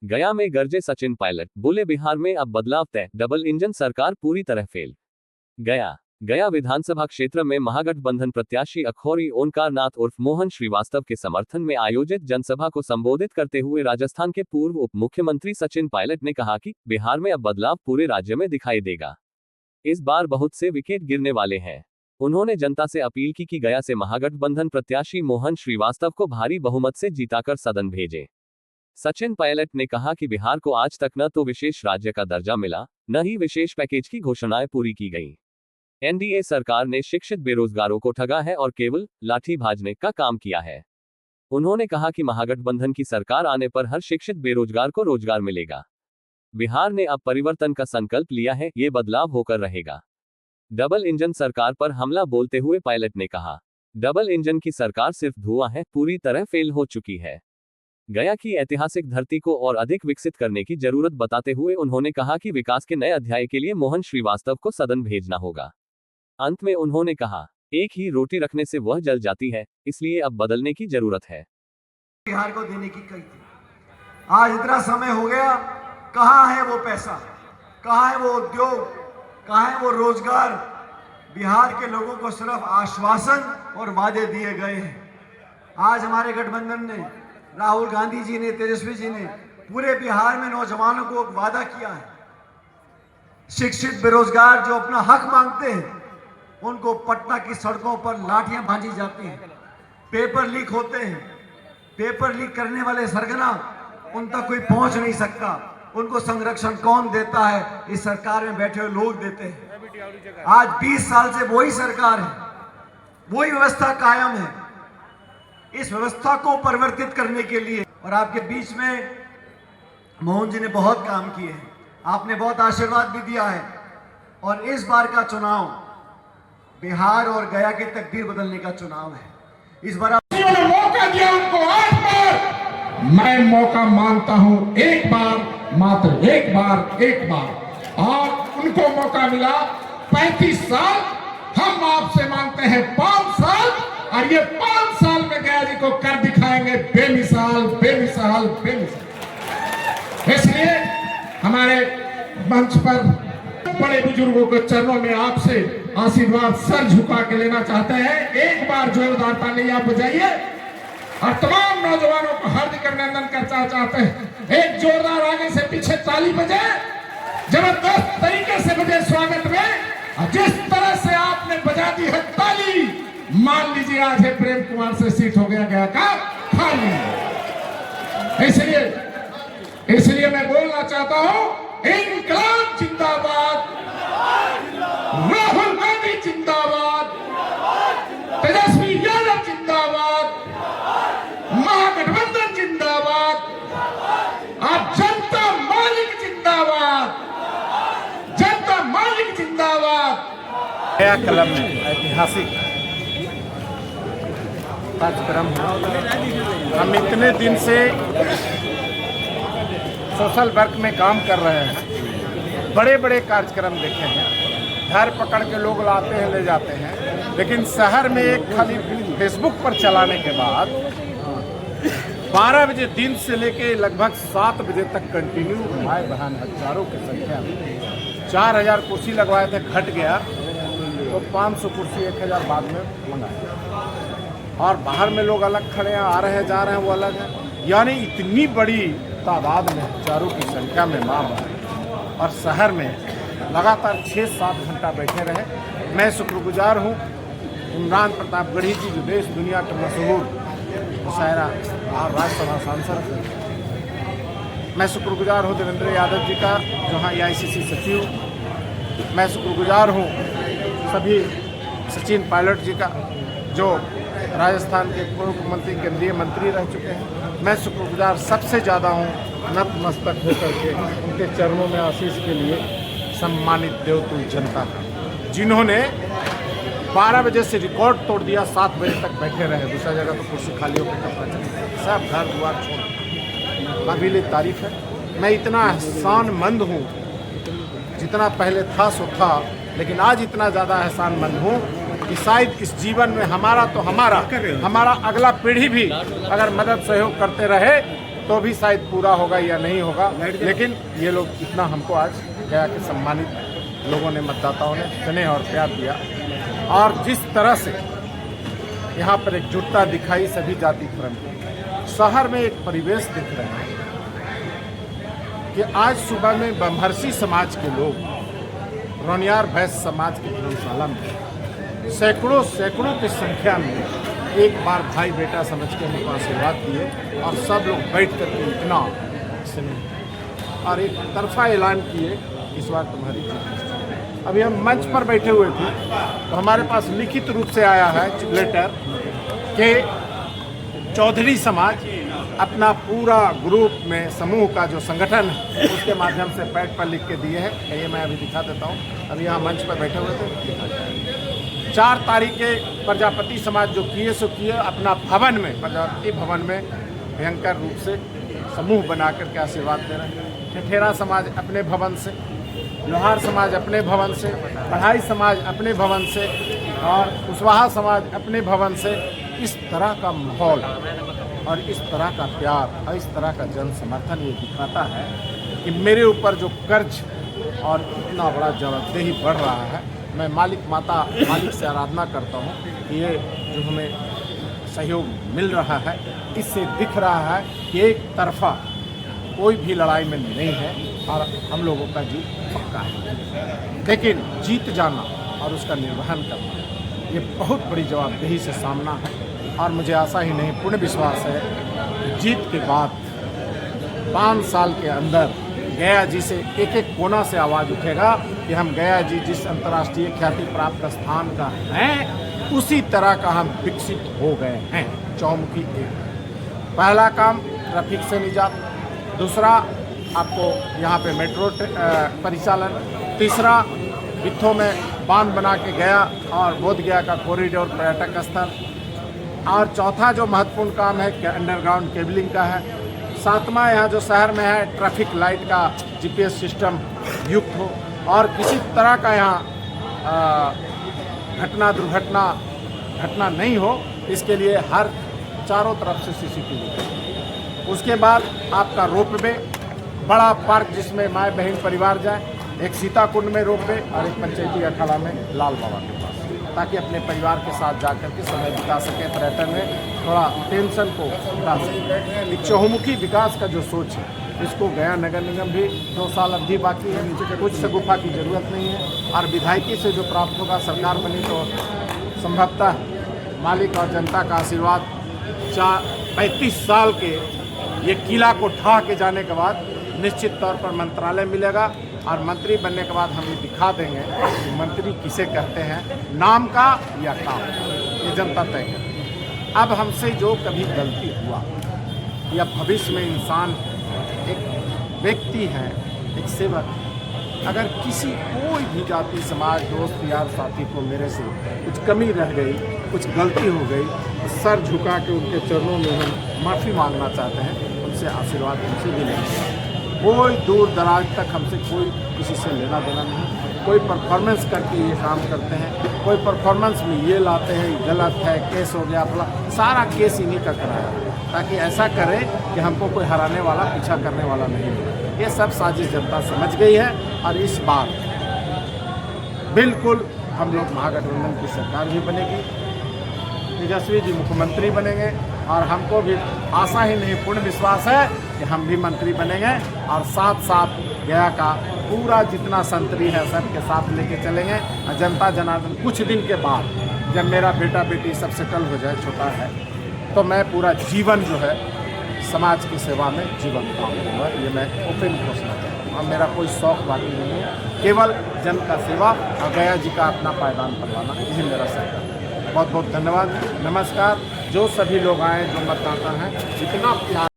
गया में गरजे सचिन पायलट, बोले बिहार में अब बदलाव तय, डबल इंजन सरकार पूरी तरह फेल। गया विधानसभा क्षेत्र में महागठबंधन प्रत्याशी अखौरी ओंकार नाथ उर्फ मोहन श्रीवास्तव के समर्थन में आयोजित जनसभा को संबोधित करते हुए राजस्थान के पूर्व उप मुख्यमंत्री सचिन पायलट ने कहा कि बिहार में अब बदलाव पूरे राज्य में दिखाई देगा। इस बार बहुत से विकेट गिरने वाले हैं। उन्होंने जनता से अपील की कि गया से महागठबंधन प्रत्याशी मोहन श्रीवास्तव को भारी बहुमत से जीताकर सदन भेजें। सचिन पायलट ने कहा कि बिहार को आज तक न तो विशेष राज्य का दर्जा मिला, न ही विशेष पैकेज की घोषणाएं पूरी की गई। एनडीए सरकार ने शिक्षित बेरोजगारों को ठगा है और केवल लाठी भाजने का काम किया है। उन्होंने कहा कि महागठबंधन की सरकार आने पर हर शिक्षित बेरोजगार को रोजगार मिलेगा। बिहार ने अब परिवर्तन का संकल्प लिया है, ये बदलाव होकर रहेगा। डबल इंजन सरकार पर हमला बोलते हुए पायलट ने कहा, डबल इंजन की सरकार सिर्फ धुआं है, पूरी तरह फेल हो चुकी है। गया की ऐतिहासिक धरती को और अधिक विकसित करने की जरूरत बताते हुए उन्होंने कहा कि विकास के नए अध्याय के लिए मोहन श्रीवास्तव को सदन भेजना होगा। अंत में उन्होंने कहा, एक ही रोटी रखने से वह जल जाती है, इसलिए अब बदलने की जरूरत है। बिहार को देने की कही थी, आज इतना समय हो गया, कहां है वो पैसा, कहां है वो उद्योग, कहां है वो रोजगार। बिहार के लोगों को सिर्फ आश्वासन और वादे दिए गए हैं। आज हमारे गठबंधन ने, राहुल गांधी जी ने, तेजस्वी जी ने पूरे बिहार में नौजवानों को वादा किया है। शिक्षित बेरोजगार जो अपना हक मांगते हैं उनको पटना की सड़कों पर लाठियां भांजी जाती हैं, पेपर लीक होते हैं। पेपर लीक करने वाले सरगना, उन तक कोई पहुंच नहीं सकता। उनको संरक्षण कौन देता है? इस सरकार में बैठे हुए लोग देते हैं। आज 20 साल से वही सरकार है, वही व्यवस्था कायम है। इस व्यवस्था को परिवर्तित करने के लिए और आपके बीच में मोहन जी ने बहुत काम किए हैं, आपने बहुत आशीर्वाद भी दिया है। और इस बार का चुनाव बिहार और गया की तकदीर बदलने का चुनाव है। इस बार मौका दिया उनको 8 बार, मैं मौका मांगता हूं एक बार, मात्र एक बार। और उनको मौका मिला 35 साल, हम आपसे मांगते हैं 5 साल। और ये 5 साल में गया जी को कर दिखाएंगे बेमिसाल। इसलिए हमारे मंच पर बड़े बुजुर्गों के चरणों में आपसे आशीर्वाद सर झुका के लेना चाहते हैं। एक बार जोरदार ताली आप बजाइए और तमाम नौजवानों को हार्दिक अभिनंदन करना चाहते हैं। एक जोरदार आगे से पीछे ताली बजे, जबरदस्त तरीके से बजे स्वागत में। और जिस तरह से आपने बजा दी है ताली, मान लीजिए आज है प्रेम कुमार से सीट हो गया का खाली। इसलिए मैं बोलना चाहता हूं, इंकलाब जिंदाबाद, राहुल गांधी जिंदाबाद, तेजस्वी यादव जिंदाबाद, महागठबंधन जिंदाबाद, और जनता मालिक जिंदाबाद। गया क्लब में ऐतिहासिक कार्यक्रम है। हम इतने दिन से सोशल वर्क में काम कर रहे हैं, बड़े बड़े कार्यक्रम देखे हैं, घर पकड़ के लोग लाते हैं, ले जाते हैं। लेकिन शहर में एक खाली फेसबुक पर चलाने के बाद 12 बजे दिन से लेके लगभग 7 बजे तक कंटिन्यू भाई बहन हजारों की संख्या में 4000 कुर्सी लगवाए थे, घट गया तो 500 कुर्सी 1000 बाद में मंगाए। और बाहर में लोग अलग खड़े हैं, आ रहे हैं, जा रहे हैं, वो अलग है। यानी इतनी बड़ी तादाद में हजारों की संख्या में माँ बहन और शहर में लगातार 6-7 घंटा बैठे रहे। मैं शुक्रगुजार हूँ इमरान प्रताप गढ़ी जी, जो देश दुनिया के मशहूर मुशायरा और राज्यसभा सांसद। मैं शुक्रगुजार हूँ देवेंद्र यादव जी का, जो यहाँ AICC सचिव। मैं शुक्रगुजार हूँ सभी सचिन पायलट जी का, जो राजस्थान के पूर्व मुख्यमंत्री, केंद्रीय मंत्री रह चुके हैं। मैं शुक्रगुजार सबसे ज़्यादा हूँ नतमस्तक होकर के उनके चरणों में आशीष के लिए सम्मानित देवतुल जनता का, जिन्होंने 12 बजे से रिकॉर्ड तोड़ दिया, 7 बजे तक बैठे रहे। दूसरा जगह तो कुर्सी खाली होकर कपड़ा चले, सब घर द्वार छोड़। काबिल तारीफ है। मैं इतना एहसानमंद हूँ, जितना पहले था सो था, लेकिन आज इतना ज़्यादा एहसानमंद हूँ कि शायद इस जीवन में हमारा अगला पीढ़ी भी अगर मदद सहयोग करते रहे तो भी शायद पूरा होगा या नहीं होगा, लेकिन ये लोग इतना हमको आज गया के सम्मानित लोगों ने, मतदाताओं ने स्नेह और प्यार दिया, और जिस तरह से यहाँ पर एकजुटता दिखाई सभी जाति धर्म की, शहर में एक परिवेश दिख रहा है कि आज सुबह में ब्रह्मर्षि समाज के लोग रोनियार भैंस समाज की धर्मशाला में सैकड़ों की संख्या में एक बार भाई बेटा समझ के हमको आशीर्वाद दिए, और सब लोग बैठ कर के इतना स्नेह और एक तरफा ऐलान किए, इस बार तुम्हारी जीत। अभी हम मंच पर बैठे हुए थे तो हमारे पास लिखित रूप से आया है लेटर कि चौधरी समाज अपना पूरा ग्रुप में समूह का जो संगठन है उसके माध्यम से पैड पर लिख के दिए हैं। ये मैं अभी दिखा देता हूँ, अभी यहाँ मंच पर बैठे हुए थे। 4 तारीख के प्रजापति समाज जो किए सो किए, अपना भवन में, प्रजापति भवन में भयंकर रूप से समूह बना करके आशीर्वाद दे रहे हैं। ठठेरा समाज अपने भवन से, लोहार समाज अपने भवन से, पढ़ाई समाज अपने भवन से, और कुशवाहा समाज अपने भवन से। इस तरह का माहौल और इस तरह का प्यार और इस तरह का जन समर्थन ये दिखाता है कि मेरे ऊपर जो कर्ज और इतना बड़ा जवाबदेही बढ़ रहा है, मैं मालिक से आराधना करता हूँ कि ये जो हमें सहयोग मिल रहा है, इससे दिख रहा है कि एक तरफा कोई भी लड़ाई में नहीं है और हम लोगों का जीत पक्का है। लेकिन जीत जाना और उसका निर्वहन करना ये बहुत बड़ी जवाबदेही से सामना है, और मुझे आशा ही नहीं पूर्ण विश्वास है कि जीत के बाद 5 साल के अंदर गया जी से एक एक कोना से आवाज़ उठेगा कि हम गया जी जिस अंतर्राष्ट्रीय ख्याति प्राप्त स्थान का हैं उसी तरह का हम विकसित हो गए हैं। चौमुखी एक पहला काम ट्रैफिक से निजात, दूसरा आपको यहाँ पे मेट्रो परिचालन, तीसरा बिथो में बांध बना के गया और बोध गया का कॉरिडोर पर्यटक स्थल, और चौथा जो महत्वपूर्ण काम है अंडरग्राउंड केबलिंग का है, 7वां यहाँ जो शहर में है ट्रैफिक लाइट का जीपीएस सिस्टम युक्त हो और किसी तरह का यहाँ घटना नहीं हो, इसके लिए हर चारों तरफ से सीसीटीवी। उसके बाद आपका रोपवे, बड़ा पार्क जिसमें माँ बहन परिवार जाए, एक सीताकुंड में रोपवे और एक पंचायती अखाड़ा में लाल बाबा के पास, ताकि अपने परिवार के साथ जाकर के समय बिता सके, पर्यटन में थोड़ा टेंशन को हटा सके। एक चहुमुखी विकास का जो सोच है, इसको गया नगर निगम भी 2 साल अवधि बाकी है, कुछ शगुफा की जरूरत नहीं है, और विधायकी से जो प्राप्त होगा, सरकार बनी तो संभवतः मालिक और जनता का आशीर्वाद 35 साल के ये किला को ढा के जाने के बाद निश्चित तौर पर मंत्रालय मिलेगा, और मंत्री बनने के बाद हम ये दिखा देंगे कि मंत्री किसे कहते हैं, नाम का या काम, ये जनता तय करेगी। अब हमसे जो कभी गलती हुआ या भविष्य में इंसान एक व्यक्ति है, एक सेवक, अगर किसी कोई भी जाति समाज दोस्त यार साथी को मेरे से कुछ कमी रह गई, कुछ गलती हो गई, तो सर झुका के उनके चरणों में हम माफ़ी मांगना चाहते हैं, उनसे आशीर्वाद हमसे भी लेंगे। कोई दूर दराज तक हमसे कोई किसी से लेना देना नहीं, कोई परफॉर्मेंस करके ये काम करते हैं, कोई परफॉर्मेंस में ये लाते हैं गलत है, केस हो गया, फला सारा केस इन्हीं का कराया, ताकि ऐसा करें कि हमको कोई हराने वाला, पीछा करने वाला नहीं है। ये सब साजिश जनता समझ गई है, और इस बार बिल्कुल हम लोग महागठबंधन की सरकार भी बनेगी, तेजस्वी जी मुख्यमंत्री बनेंगे, और हमको भी आशा ही नहीं पूर्ण विश्वास है कि हम भी मंत्री बनेंगे, और साथ साथ गया का पूरा जितना संतरी है सबके साथ लेके चलेंगे। और जनता जनार्दन कुछ दिन के बाद जब मेरा बेटा बेटी सब सेटल हो जाए, छोटा है, तो मैं पूरा जीवन जो है समाज की सेवा में जीवन दूँगा, ये मैं ओपन घोषणा करता हूँ। और मेरा कोई शौक बाकी नहीं है, केवल जन का सेवा और गया जी का अपना पायदान करवाना, यही मेरा सरकार है। बहुत बहुत धन्यवाद, नमस्कार। जो सभी लोग आए, जो मतदाता हैं, इतना प्यार